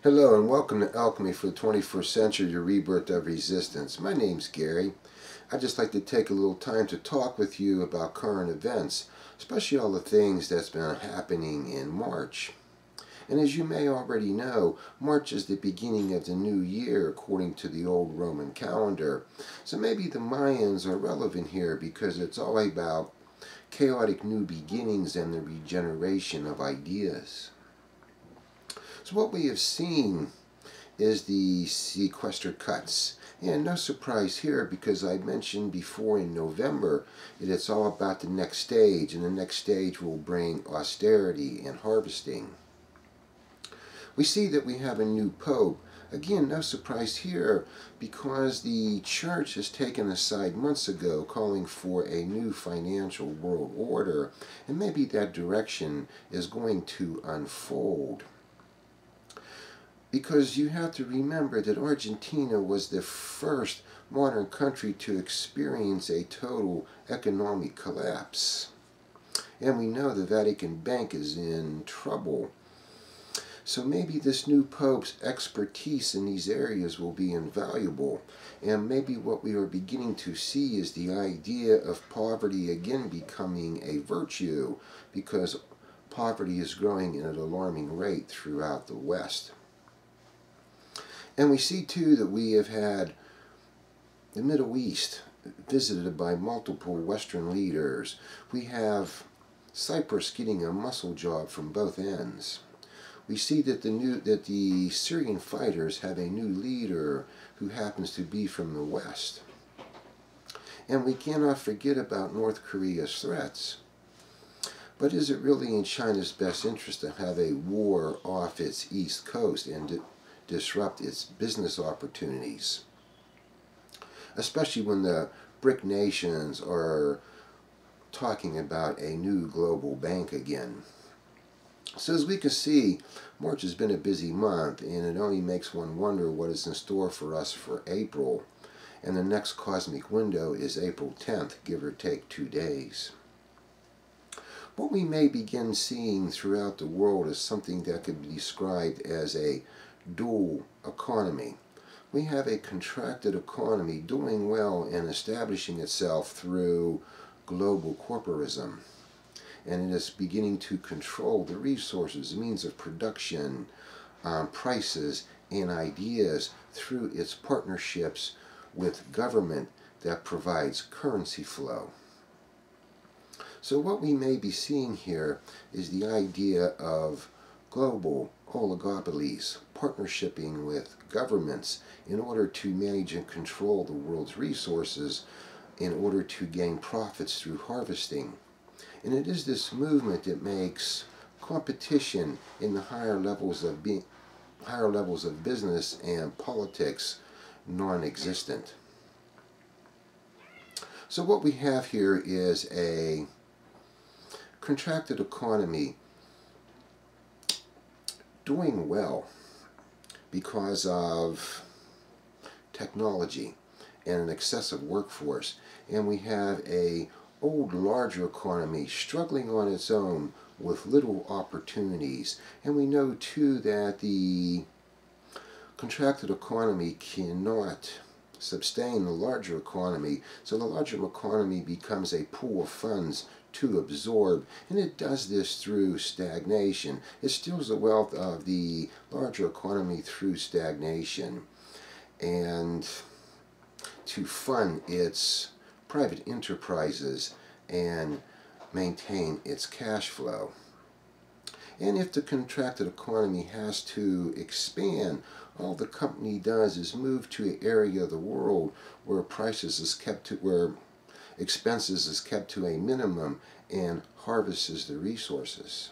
Hello and welcome to Alchemy for the 21st Century, the Rebirth of Resistance. My name's Gary. I'd just like to take a little time to talk with you about current events, especially all the things that's been happening in March. And as you may already know, March is the beginning of the new year according to the old Roman calendar. So maybe the Mayans are relevant here because it's all about chaotic new beginnings and the regeneration of ideas. So what we have seen is the sequester cuts. And no surprise here because I mentioned before in November that it's all about the next stage, and the next stage will bring austerity and harvesting. We see that we have a new pope. Again, no surprise here because the church has taken a side months ago calling for a new financial world order, and maybe that direction is going to unfold. Because you have to remember that Argentina was the first modern country to experience a total economic collapse. And we know the Vatican Bank is in trouble. So maybe this new Pope's expertise in these areas will be invaluable. And maybe what we are beginning to see is the idea of poverty again becoming a virtue, because poverty is growing at an alarming rate throughout the West. And we see too that we have had the Middle East visited by multiple Western leaders. We have Cyprus getting a muscle job from both ends. We see that the Syrian fighters have a new leader who happens to be from the West. And we cannot forget about North Korea's threats. But is it really in China's best interest to have a war off its east coast and disrupt its business opportunities, especially when the BRIC nations are talking about a new global bank again? So as we can see, March has been a busy month, and it only makes one wonder what is in store for us for April. And the next cosmic window is April 10th, give or take 2 days. What we may begin seeing throughout the world is something that could be described as a dual economy. We have a contracted economy doing well and establishing itself through global corporatism, and it is beginning to control the resources, means of production, prices, and ideas through its partnerships with government that provides currency flow. So what we may be seeing here is the idea of global oligopolies partnershiping with governments in order to manage and control the world's resources in order to gain profits through harvesting. And it is this movement that makes competition in the higher levels of business and politics non-existent. So what we have here is a contracted economy doing well because of technology and an excessive workforce, and we have a old larger economy struggling on its own with little opportunities. And we know too that the contracted economy cannot sustain the larger economy, so the larger economy becomes a pool of funds to absorb, and it does this through stagnation. It steals the wealth of the larger economy through stagnation and to fund its private enterprises and maintain its cash flow. And if the contracted economy has to expand, all the company does is move to an area of the world where expenses is kept to a minimum and harvests the resources.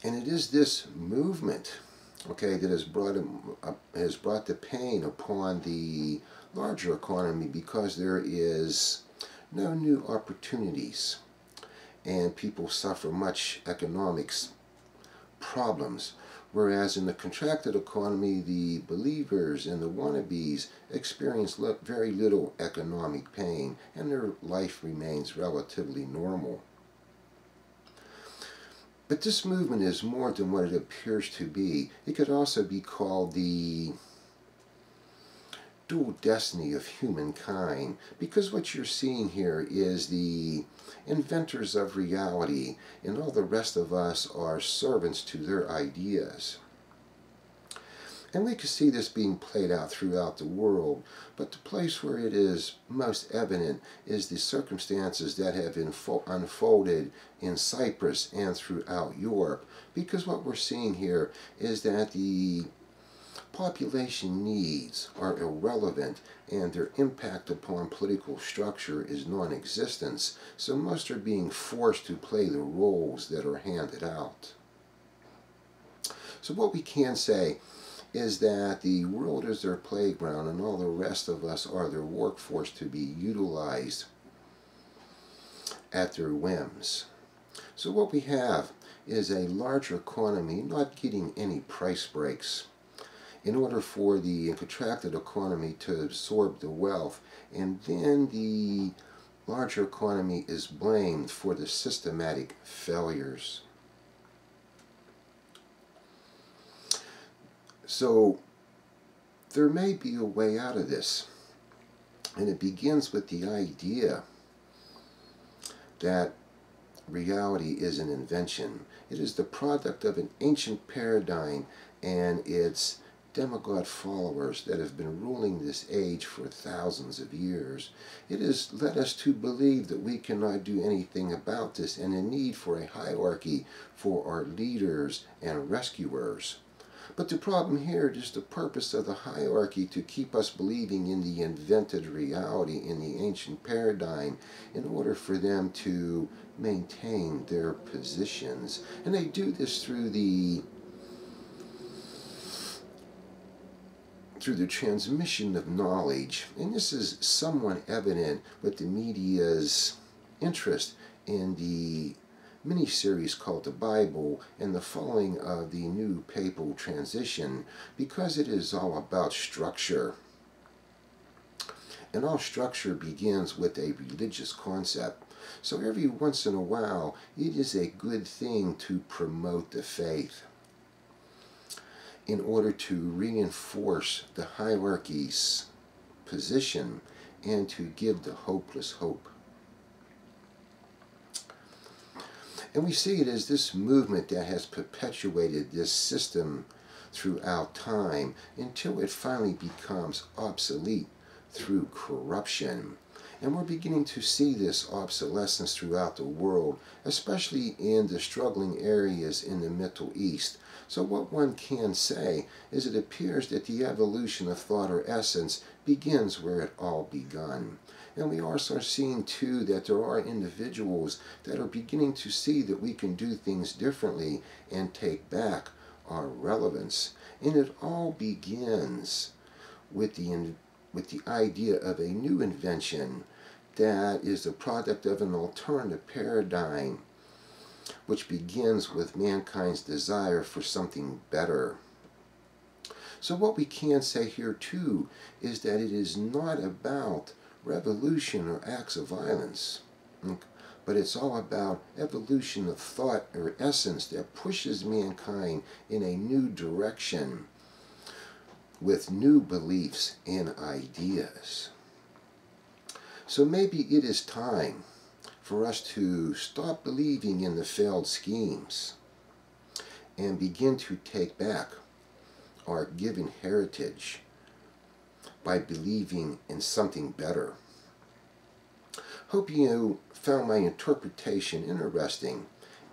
And it is this movement, okay, that has brought the pain upon the larger economy, because there is no new opportunities and people suffer much economics problems. Whereas in the contracted economy, the believers and the wannabes experience very little economic pain, and their life remains relatively normal. But this movement is more than what it appears to be. It could also be called the dual destiny of humankind, because what you're seeing here is the inventors of reality, and all the rest of us are servants to their ideas. And we can see this being played out throughout the world, but the place where it is most evident is the circumstances that have unfolded in Cyprus and throughout Europe, because what we're seeing here is that the population needs are irrelevant and their impact upon political structure is non-existent, so most are being forced to play the roles that are handed out. So what we can say is that the world is their playground and all the rest of us are their workforce to be utilized at their whims. So what we have is a larger economy not getting any price breaks in order for the contracted economy to absorb the wealth, and then the larger economy is blamed for the systematic failures. So there may be a way out of this, and it begins with the idea that reality is an invention. It is the product of an ancient paradigm and its demigod followers that have been ruling this age for thousands of years. It has led us to believe that we cannot do anything about this, and a need for a hierarchy for our leaders and rescuers. But the problem here is the purpose of the hierarchy to keep us believing in the invented reality in the ancient paradigm in order for them to maintain their positions. And they do this through the transmission of knowledge. And this is somewhat evident with the media's interest in the mini-series called the Bible and the following of the new papal transition, because it is all about structure. And all structure begins with a religious concept. So every once in a while, it is a good thing to promote the faith in order to reinforce the hierarchy's position and to give the hopeless hope. And we see it as this movement that has perpetuated this system throughout time until it finally becomes obsolete through corruption. And we're beginning to see this obsolescence throughout the world, especially in the struggling areas in the Middle East. So what one can say is it appears that the evolution of thought or essence begins where it all begun. And we also are seeing too that there are individuals that are beginning to see that we can do things differently and take back our relevance. And it all begins with the idea of a new invention that is the product of an alternative paradigm, which begins with mankind's desire for something better. So what we can say here too is that it is not about revolution or acts of violence, but it's all about evolution of thought or essence that pushes mankind in a new direction with new beliefs and ideas. So maybe it is time for us to stop believing in the failed schemes and begin to take back our given heritage by believing in something better. Hope you found my interpretation interesting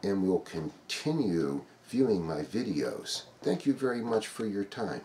and will continue viewing my videos. Thank you very much for your time.